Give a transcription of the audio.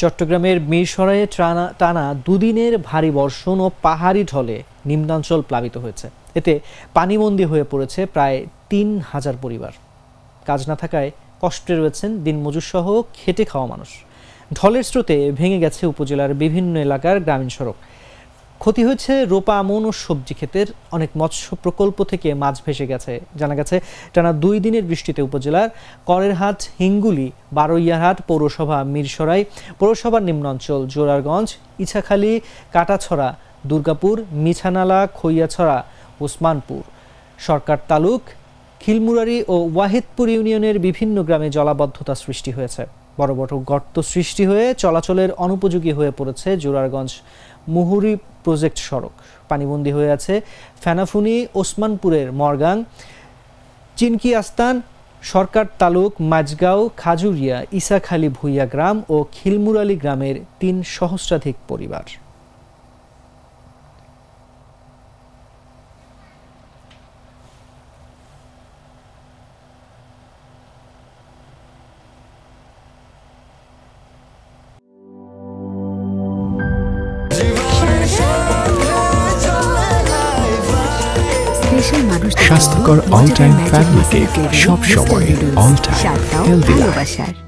চট্টগ্রামের মিরসরাইয়ে টানা দুদিনের ভারী বর্ষণ ও পাহাড়ি ঢলে নিম্নাঞ্চল প্লাবিত হয়েছে। এতে পানিবন্দী হয়ে পড়েছে প্রায় ৩,০০০ পরিবার। কাজ না থাকায় কষ্টে রয়েছেন দিনমজুর সহ খেটে খাওয়া মানুষ। ঢলের স্রোতে ভেঙে গেছে উপজেলার বিভিন্ন এলাকার গ্রামীণ সড়ক। ক্ষতি হয়েছে রোপা আমন ও সবজি ক্ষেতের। অনেক মৎস্য প্রকল্প থেকে মাছ ভেসে গেছে। জানা গেছে টানা ২ দিনের বৃষ্টিতে উপজেলার করেরহাট, হিঙ্গুলি, বারইয়ারহাট পৌরসভা, মিরসরাই পৌরসভার নিম্নাঞ্চল, জোরারগঞ্জ, ইছাখালী, কাটাছড়া, দুর্গাপুর, মিছানালা, খৈয়াছড়া, ওসমানপুর, সরকার তালুক, খিলমুরারি ও ওয়াহিদপুর ইউনিয়নের বিভিন্ন গ্রামে জলাবদ্ধতা সৃষ্টি হয়েছে। বড় বড় গর্ত সৃষ্টি হয়ে চলাচলের অনুপযোগী হয়ে পড়েছে জোরারগঞ্জ মুহুরী প্রজেক্ট সড়ক। পানিবন্দী হয়ে আছে ফেনাফুনি, ওসমানপুরের মরগাং, চিনকি আস্তান, সরকার তালুক, মাঝগাঁও, খাজুরিয়া, ইসাখালী ভুইয়া গ্রাম ও খিলমুরালি গ্রামের ৩ সহস্রাধিক পরিবার। স্বাস্থ্যকর অল টাইম ফ্যামিলি কেক, সব সময় অল টাইম হেলদি লাইফ।